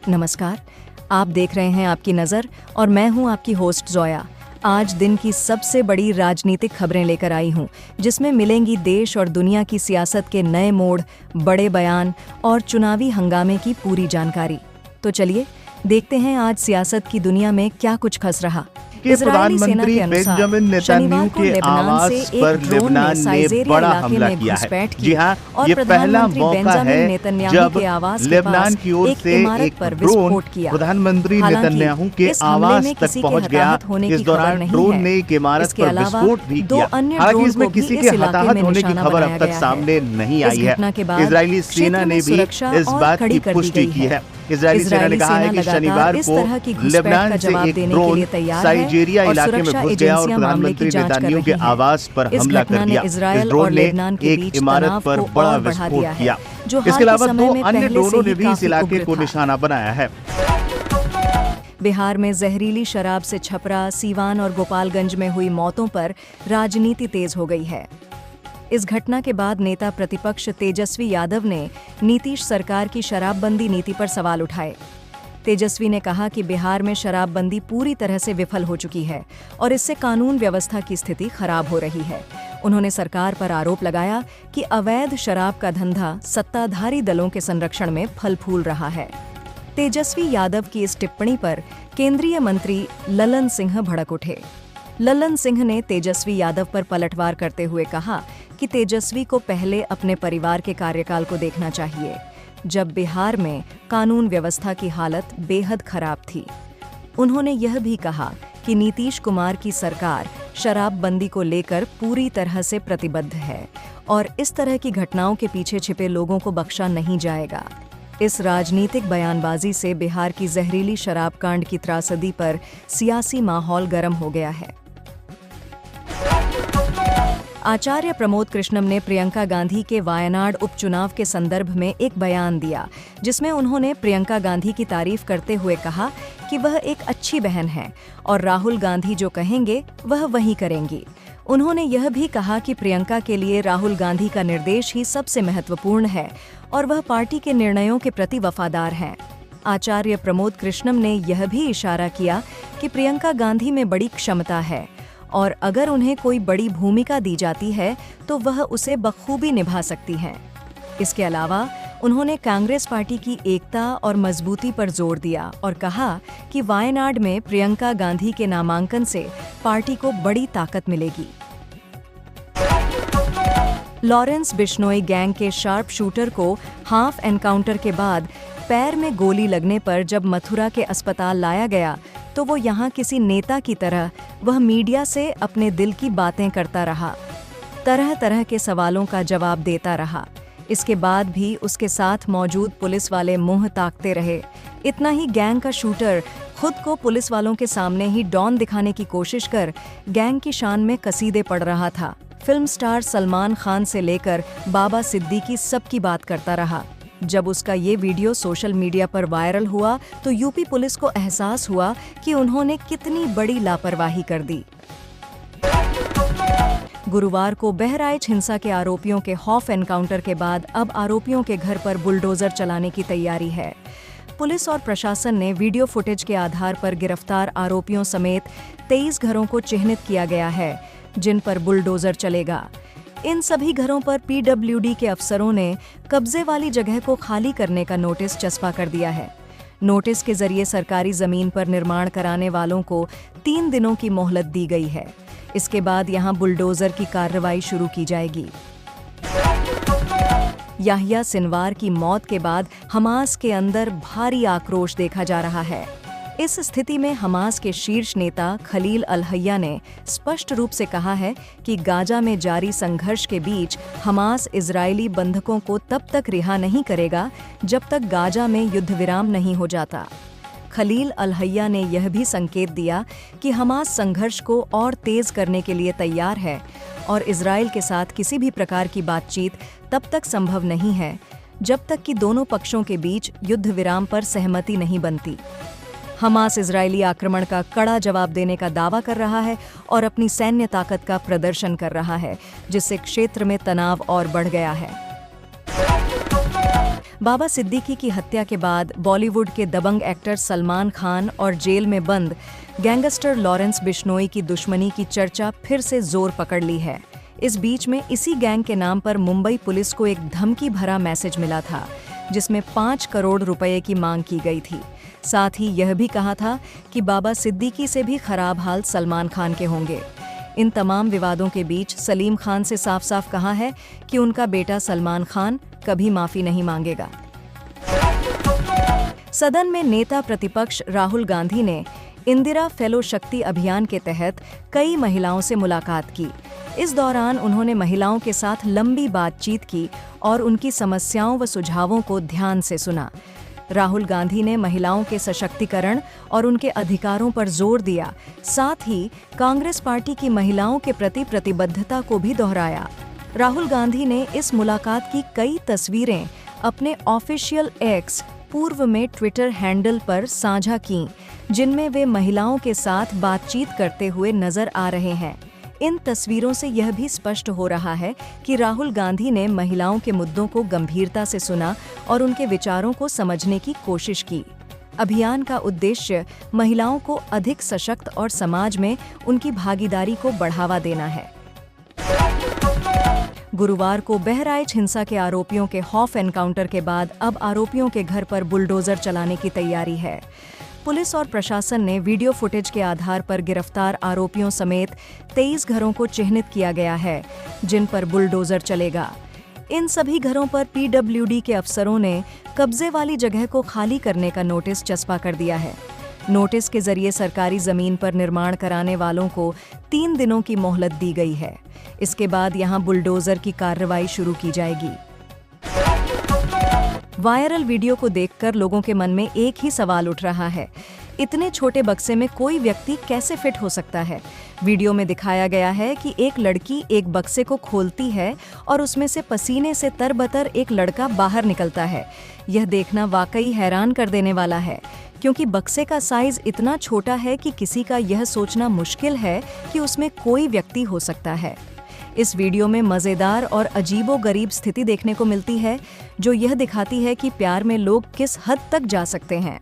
नमस्कार, आप देख रहे हैं आपकी नज़र और मैं हूं आपकी होस्ट जोया। आज दिन की सबसे बड़ी राजनीतिक खबरें लेकर आई हूं, जिसमें मिलेंगी देश और दुनिया की सियासत के नए मोड़, बड़े बयान और चुनावी हंगामे की पूरी जानकारी। तो चलिए देखते हैं आज सियासत की दुनिया में क्या कुछ खस रहा। प्रधानमंत्री बेंजामिन नेतन्याहू के आवास पर लेबनान ने बड़ा हमला किया है। जी हाँ, ये पहला मौका है जब लेबनान की ओर से एक ड्रोन प्रधानमंत्री नेतन्याहू के आवास तक पहुंच गया। इस दौरान ड्रोन ने एक इमारत पर विस्फोट भी किया। हालांकि इसमें किसी के हताहत होने की खबर अब तक सामने नहीं आई है। इजरायली सेना ने भी इस बात की पुष्टि की है। इजरायली सेना ने कहा है कि शनिवार को लेबनान से एक ड्रोन साइजेरिया इलाके में घुस गया और प्रधानमंत्री नेतन्याहू के आवास पर हमला कर दिया। इस ड्रोन ने एक इमारत पर बड़ा विस्फोट किया। इसके अलावा 2 अन्य ड्रोनों ने भी इस इलाके को निशाना बनाया है। बिहार में जहरीली शराब से छपरा, सीवान और गोपालगंज में हुई मौतों पर राजनीति तेज हो गई है। इस घटना के बाद नेता प्रतिपक्ष तेजस्वी यादव ने नीतीश सरकार की शराबबंदी नीति पर सवाल उठाए। तेजस्वी ने कहा कि बिहार में शराबबंदी पूरी तरह से विफल हो चुकी है और इससे कानून व्यवस्था की स्थिति खराब हो रही है। उन्होंने सरकार पर आरोप लगाया कि अवैध शराब का धंधा सत्ताधारी दलों के संरक्षण में फल फूल रहा है। तेजस्वी यादव की इस टिप्पणी पर केंद्रीय मंत्री ललन सिंह भड़क उठे। ललन सिंह ने तेजस्वी यादव पर पलटवार करते हुए कहा कि तेजस्वी को पहले अपने परिवार के कार्यकाल को देखना चाहिए, जब बिहार में कानून व्यवस्था की हालत बेहद खराब थी। उन्होंने यह भी कहा कि नीतीश कुमार की सरकार शराबबंदी को लेकर पूरी तरह से प्रतिबद्ध है और इस तरह की घटनाओं के पीछे छिपे लोगों को बख्शा नहीं जाएगा। इस राजनीतिक बयानबाजी से बिहार की जहरीली शराब कांड की त्रासदी पर सियासी माहौल गर्म हो गया है। आचार्य प्रमोद कृष्णम ने प्रियंका गांधी के वायनाड उपचुनाव के संदर्भ में एक बयान दिया, जिसमें उन्होंने प्रियंका गांधी की तारीफ करते हुए कहा कि वह एक अच्छी बहन है और राहुल गांधी जो कहेंगे वह वही करेंगी। उन्होंने यह भी कहा कि प्रियंका के लिए राहुल गांधी का निर्देश ही सबसे महत्वपूर्ण है और वह पार्टी के निर्णयों के प्रति वफादार हैं। आचार्य प्रमोद कृष्णम ने यह भी इशारा किया कि प्रियंका गांधी में बड़ी क्षमता है और अगर उन्हें कोई बड़ी भूमिका दी जाती है तो वह उसे बखूबी निभा सकती हैं। इसके अलावा उन्होंने कांग्रेस पार्टी की एकता और मजबूती पर जोर दिया और कहा कि वायनाड में प्रियंका गांधी के नामांकन से पार्टी को बड़ी ताकत मिलेगी। लॉरेंस बिश्नोई गैंग के शार्प शूटर को हाफ एनकाउंटर के बाद पैर में गोली लगने पर जब मथुरा के अस्पताल लाया गया तो वो यहाँ किसी नेता की तरह वह मीडिया से अपने दिल की बातें करता रहा, तरह तरह के सवालों का जवाब देता रहा। इसके बाद भी उसके साथ मौजूद पुलिस वाले मुंह ताकते रहे। इतना ही गैंग का शूटर खुद को पुलिस वालों के सामने ही डॉन दिखाने की कोशिश कर गैंग की शान में कसीदे पढ़ रहा था। फिल्म स्टार सलमान खान से लेकर बाबा सिद्दीकी सबकी बात करता रहा। जब उसका ये वीडियो सोशल मीडिया पर वायरल हुआ तो यूपी पुलिस को एहसास हुआ कि उन्होंने कितनी बड़ी लापरवाही कर दी। गुरुवार को बहराइच हिंसा के आरोपियों के हॉफ एनकाउंटर के बाद अब आरोपियों के घर पर बुलडोजर चलाने की तैयारी है। पुलिस और प्रशासन ने वीडियो फुटेज के आधार पर गिरफ्तार आरोपियों समेत 23 घरों को चिह्नित किया गया है, जिन पर बुलडोजर चलेगा। इन सभी घरों पर पीडब्ल्यूडी के अफसरों ने कब्जे वाली जगह को खाली करने का नोटिस चस्पा कर दिया है। नोटिस के जरिए सरकारी जमीन पर निर्माण कराने वालों को 3 दिनों की मोहलत दी गई है। इसके बाद यहां बुलडोजर की कार्रवाई शुरू की जाएगी। याहिया सिनवार की मौत के बाद हमास के अंदर भारी आक्रोश देखा जा रहा है। इस स्थिति में हमास के शीर्ष नेता खलील अल-हैया ने स्पष्ट रूप से कहा है कि गाजा में जारी संघर्ष के बीच हमास इजरायली बंधकों को तब तक रिहा नहीं करेगा जब तक गाजा में युद्ध विराम नहीं हो जाता। खलील अल-हैया ने यह भी संकेत दिया कि हमास संघर्ष को और तेज करने के लिए तैयार है और इजरायल के साथ किसी भी प्रकार की बातचीत तब तक संभव नहीं है जब तक कि दोनों पक्षों के बीच युद्ध विराम पर सहमति नहीं बनती। हमास इजरायली आक्रमण का कड़ा जवाब देने का दावा कर रहा है और अपनी सैन्य ताकत का प्रदर्शन कर रहा है, जिससे क्षेत्र में तनाव और बढ़ गया है। बाबा सिद्दीकी की हत्या के बाद बॉलीवुड के दबंग एक्टर सलमान खान और जेल में बंद गैंगस्टर लॉरेंस बिश्नोई की दुश्मनी की चर्चा फिर से जोर पकड़ ली है। इस बीच में इसी गैंग के नाम पर मुंबई पुलिस को एक धमकी भरा मैसेज मिला था, जिसमें 5 करोड़ रुपए की मांग की गई थी। साथ ही यह भी कहा था कि बाबा सिद्दीकी से भी खराब हाल सलमान खान के होंगे। इन तमाम विवादों के बीच सलीम खान से साफ साफ कहा है कि उनका बेटा सलमान खान कभी माफी नहीं मांगेगा। सदन में नेता प्रतिपक्ष राहुल गांधी ने इंदिरा फेलो शक्ति अभियान के तहत कई महिलाओं से मुलाकात की। इस दौरान उन्होंने महिलाओं के साथ लंबी बातचीत की और उनकी समस्याओं व सुझावों को ध्यान से सुना। राहुल गांधी ने महिलाओं के सशक्तिकरण और उनके अधिकारों पर जोर दिया, साथ ही कांग्रेस पार्टी की महिलाओं के प्रति प्रतिबद्धता को भी दोहराया। राहुल गांधी ने इस मुलाकात की कई तस्वीरें अपने ऑफिशियल एक्स पूर्व में ट्विटर हैंडल पर साझा कीं, जिनमें वे महिलाओं के साथ बातचीत करते हुए नजर आ रहे हैं। इन तस्वीरों से यह भी स्पष्ट हो रहा है कि राहुल गांधी ने महिलाओं के मुद्दों को गंभीरता से सुना और उनके विचारों को समझने की कोशिश की। अभियान का उद्देश्य महिलाओं को अधिक सशक्त और समाज में उनकी भागीदारी को बढ़ावा देना है। गुरुवार को बहराइच हिंसा के आरोपियों के खौफ एनकाउंटर के बाद अब आरोपियों के घर पर बुलडोजर चलाने की तैयारी है। पुलिस और प्रशासन ने वीडियो फुटेज के आधार पर गिरफ्तार आरोपियों समेत 23 घरों को चिह्नित किया गया है, जिन पर बुलडोजर चलेगा। इन सभी घरों पर पीडब्ल्यूडी के अफसरों ने कब्जे वाली जगह को खाली करने का नोटिस चस्पा कर दिया है। नोटिस के जरिए सरकारी जमीन पर निर्माण कराने वालों को 3 दिनों की मोहलत दी गई है। इसके बाद यहां बुलडोजर की कार्रवाई शुरू की जाएगी। वायरल वीडियो को देखकर लोगों के मन में एक ही सवाल उठ रहा है, इतने छोटे बक्से में कोई व्यक्ति कैसे फिट हो सकता है। वीडियो में दिखाया गया है कि एक लड़की एक बक्से को खोलती है और उसमें से पसीने से तरबतर एक लड़का बाहर निकलता है। यह देखना वाकई हैरान कर देने वाला है, क्योंकि बक्से का साइज इतना छोटा है कि किसी का यह सोचना मुश्किल है कि उसमें कोई व्यक्ति हो सकता है। इस वीडियो में मज़ेदार और अजीबोगरीब स्थिति देखने को मिलती है, जो यह दिखाती है कि प्यार में लोग किस हद तक जा सकते हैं।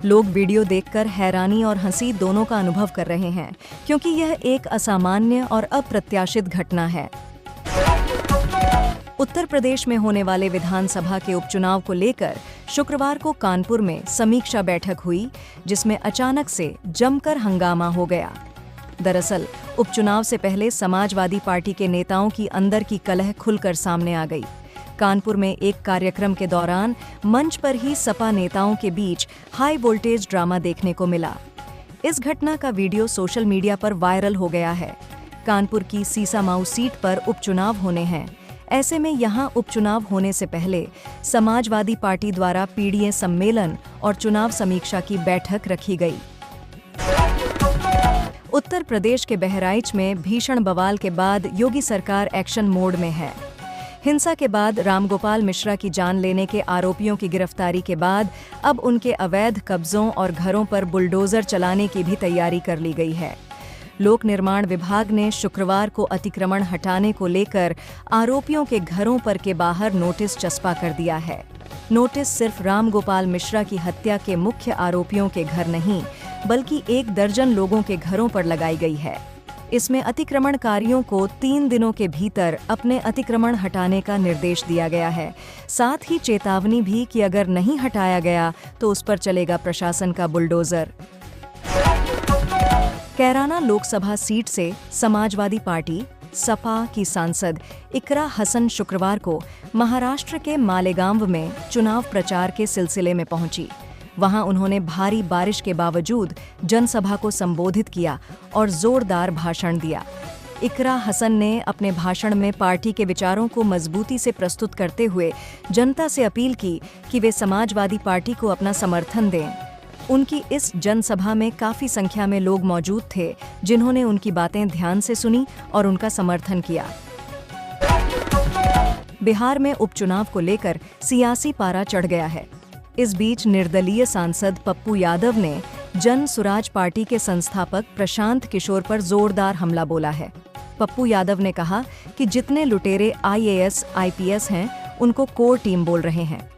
लोग वीडियो देखकर हैरानी और हंसी दोनों का अनुभव कर रहे हैं, क्योंकि यह एक असामान्य और अप्रत्याशित घटना है। उत्तर प्रदेश में होने वाले विधानसभा के उपचुनाव को लेकर शुक्रवार को कानपुर में समीक्षा बैठक हुई, जिसमें अचानक से जमकर हंगामा हो गया। दरअसल उपचुनाव से पहले समाजवादी पार्टी के नेताओं की अंदर की कलह खुलकर सामने आ गई। कानपुर में एक कार्यक्रम के दौरान मंच पर ही सपा नेताओं के बीच हाई वोल्टेज ड्रामा देखने को मिला। इस घटना का वीडियो सोशल मीडिया पर वायरल हो गया है। कानपुर की सीसामाऊ सीट पर उपचुनाव होने हैं। ऐसे में यहां उपचुनाव होने से पहले समाजवादी पार्टी द्वारा पीडीए सम्मेलन और चुनाव समीक्षा की बैठक रखी गई। उत्तर प्रदेश के बहराइच में भीषण बवाल के बाद योगी सरकार एक्शन मोड में है। हिंसा के बाद रामगोपाल मिश्रा की जान लेने के आरोपियों की गिरफ्तारी के बाद अब उनके अवैध कब्जों और घरों पर बुलडोजर चलाने की भी तैयारी कर ली गई है। लोक निर्माण विभाग ने शुक्रवार को अतिक्रमण हटाने को लेकर आरोपियों के घरों पर के बाहर नोटिस चस्पा कर दिया है। नोटिस सिर्फ रामगोपाल मिश्रा की हत्या के मुख्य आरोपियों के घर नहीं, बल्कि 1 दर्जन लोगों के घरों पर लगाई गई है। इसमें अतिक्रमणकारियों को 3 दिनों के भीतर अपने अतिक्रमण हटाने का निर्देश दिया गया है। साथ ही चेतावनी भी कि अगर नहीं हटाया गया तो उस पर चलेगा प्रशासन का बुलडोजर। कैराना लोकसभा सीट से समाजवादी पार्टी सपा की सांसद इकरा हसन शुक्रवार को महाराष्ट्र के मालेगांव में चुनाव प्रचार के सिलसिले में पहुंची। वहां उन्होंने भारी बारिश के बावजूद जनसभा को संबोधित किया और जोरदार भाषण दिया। इकरा हसन ने अपने भाषण में पार्टी के विचारों को मजबूती से प्रस्तुत करते हुए जनता से अपील की कि वे समाजवादी पार्टी को अपना समर्थन दें। उनकी इस जनसभा में काफी संख्या में लोग मौजूद थे, जिन्होंने उनकी बातें ध्यान से सुनी और उनका समर्थन किया। बिहार में उपचुनाव को लेकर सियासी पारा चढ़ गया है। इस बीच निर्दलीय सांसद पप्पू यादव ने जन सुराज पार्टी के संस्थापक प्रशांत किशोर पर जोरदार हमला बोला है। पप्पू यादव ने कहा कि जितने लुटेरे IAS, IPS हैं, उनको कोर टीम बोल रहे हैं।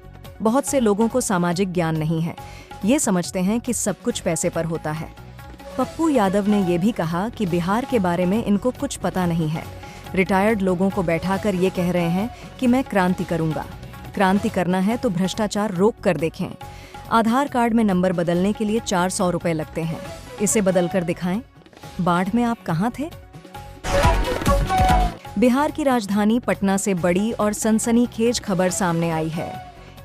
बहुत से लोगों को सामाजिक ज्ञान नहीं है, ये समझते हैं कि सब कुछ पैसे पर होता है। पप्पू यादव ने ये भी कहा कि बिहार के बारे में इनको कुछ पता नहीं है। रिटायर्ड लोगों को बैठाकर ये कह रहे हैं कि मैं क्रांति करूंगा। क्रांति करना है तो भ्रष्टाचार रोक कर देखें। आधार कार्ड में नंबर बदलने के लिए 400 रुपए लगते हैं, इसे बदलकर दिखाएं। बाढ़ में आप कहां थे? बिहार की राजधानी पटना से बड़ी और सनसनीखेज खबर सामने आई है।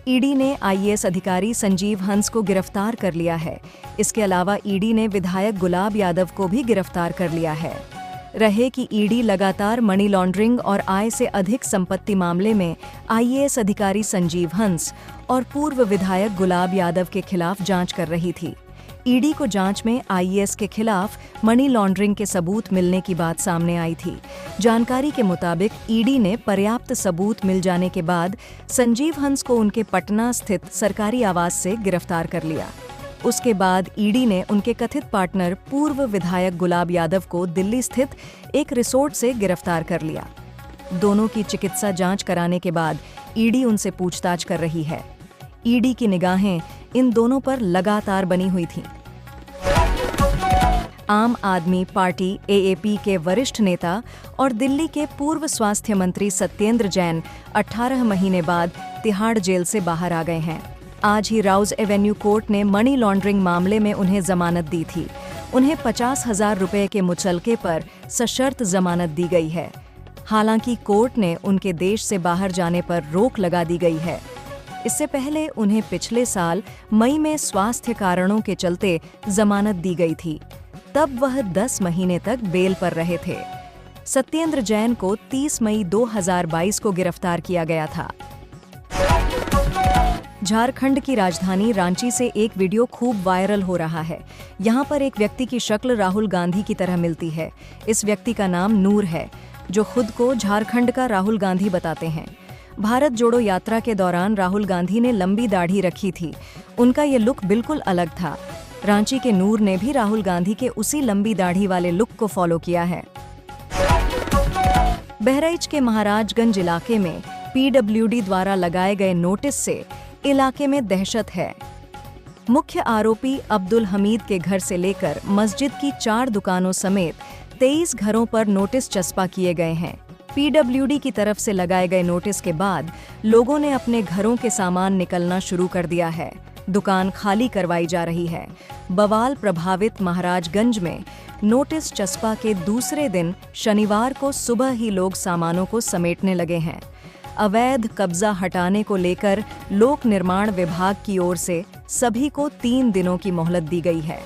ईडी ने आईएएस अधिकारी संजीव हंस को गिरफ्तार कर लिया है। इसके अलावा ईडी ने विधायक गुलाब यादव को भी गिरफ्तार कर लिया है। रहे कि ईडी लगातार मनी लॉन्ड्रिंग और आय से अधिक संपत्ति मामले में आईएएस अधिकारी संजीव हंस और पूर्व विधायक गुलाब यादव के खिलाफ जांच कर रही थी। ईडी को जांच में आईएएस के खिलाफ मनी लॉन्ड्रिंग के सबूत मिलने की बात सामने आई थी। जानकारी के मुताबिक ईडी ने पर्याप्त सबूत मिल जाने के बाद संजीव हंस को उनके पटना स्थित सरकारी आवास से गिरफ्तार कर लिया। उसके बाद ईडी ने उनके कथित पार्टनर पूर्व विधायक गुलाब यादव को दिल्ली स्थित एक रिसोर्ट से गिरफ्तार कर लिया। दोनों की चिकित्सा जांच कराने के बाद ईडी उनसे पूछताछ कर रही है। ईडी की निगाहें इन दोनों पर लगातार बनी हुई थीं। आम आदमी पार्टी एएपी के वरिष्ठ नेता और दिल्ली के पूर्व स्वास्थ्य मंत्री सत्येंद्र जैन 18 महीने बाद तिहाड़ जेल से बाहर आ गए हैं। आज ही राउज एवेन्यू कोर्ट ने मनी लॉन्ड्रिंग मामले में उन्हें जमानत दी थी। उन्हें 50,000 रुपए के मुचलके पर सशर्त जमानत दी गई है। हालांकि कोर्ट ने उनके देश से बाहर जाने पर रोक लगा दी गई है। इससे पहले उन्हें पिछले साल मई में स्वास्थ्य कारणों के चलते जमानत दी गई थी। तब वह 10 महीने तक बेल पर रहे थे। सत्येंद्र जैन को 30 मई 2022 को गिरफ्तार किया गया था। झारखंड की राजधानी रांची से एक वीडियो खूब वायरल हो रहा है। यहाँ पर एक व्यक्ति की शक्ल राहुल गांधी की तरह मिलती है। इस व्यक्ति का नाम नूर है, जो खुद को झारखंड का राहुल गांधी बताते हैं। भारत जोड़ो यात्रा के दौरान राहुल गांधी ने लंबी दाढ़ी रखी थी। उनका ये लुक बिल्कुल अलग था। रांची के नूर ने भी राहुल गांधी के उसी लंबी दाढ़ी वाले लुक को फॉलो किया है। बहराइच के महाराजगंज इलाके में पीडब्ल्यूडी द्वारा लगाए गए नोटिस से इलाके में दहशत है। मुख्य आरोपी अब्दुल हमीद के घर से लेकर मस्जिद की 4 दुकानों समेत 23 घरों पर नोटिस चस्पा किए गए हैं। पीडब्ल्यूडी की तरफ से लगाए गए नोटिस के बाद लोगों ने अपने घरों के सामान निकलना शुरू कर दिया है। दुकान खाली करवाई जा रही है। बवाल प्रभावित महाराजगंज में नोटिस चस्पा के दूसरे दिन शनिवार को सुबह ही लोग सामानों को समेटने लगे हैं। अवैध कब्जा हटाने को लेकर लोक निर्माण विभाग की ओर से सभी को 3 दिनों की मोहलत दी गई है।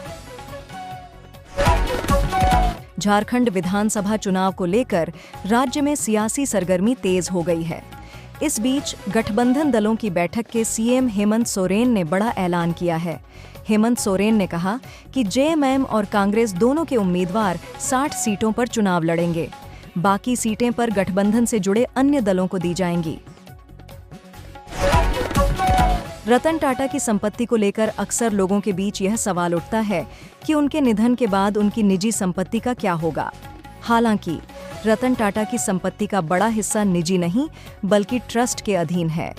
झारखंड विधानसभा चुनाव को लेकर राज्य में सियासी सरगर्मी तेज हो गई है। इस बीच गठबंधन दलों की बैठक के सीएम हेमंत सोरेन ने बड़ा ऐलान किया है। हेमंत सोरेन ने कहा कि जेएमएम और कांग्रेस दोनों के उम्मीदवार 60 सीटों पर चुनाव लड़ेंगे। बाकी सीटें पर गठबंधन से जुड़े अन्य दलों को दी जाएंगी। रतन टाटा की संपत्ति को लेकर अक्सर लोगों के बीच यह सवाल उठता है कि उनके निधन के बाद उनकी निजी संपत्ति का क्या होगा। हालांकि रतन टाटा की संपत्ति का बड़ा हिस्सा निजी नहीं बल्कि ट्रस्ट के अधीन है।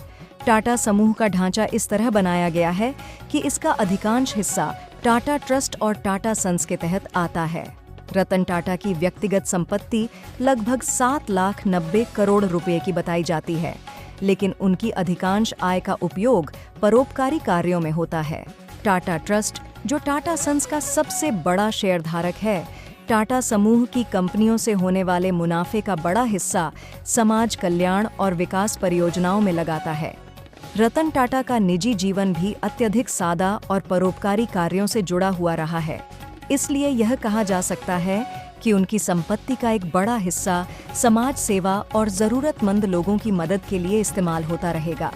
टाटा समूह का ढांचा इस तरह बनाया गया है कि इसका अधिकांश हिस्सा टाटा ट्रस्ट और टाटा सन्स के तहत आता है। रतन टाटा की व्यक्तिगत संपत्ति लगभग 7,90,000 करोड़ रुपए की बताई जाती है, लेकिन उनकी अधिकांश आय का उपयोग परोपकारी कार्यों में होता है। टाटा ट्रस्ट, जो टाटा सन्स का सबसे बड़ा शेयरधारक है, टाटा समूह की कंपनियों से होने वाले मुनाफे का बड़ा हिस्सा समाज कल्याण और विकास परियोजनाओं में लगाता है। रतन टाटा का निजी जीवन भी अत्यधिक सादा और परोपकारी कार्यों से जुड़ा हुआ रहा है। इसलिए यह कहा जा सकता है कि उनकी संपत्ति का एक बड़ा हिस्सा समाज सेवा और जरूरतमंद लोगों की मदद के लिए इस्तेमाल होता रहेगा।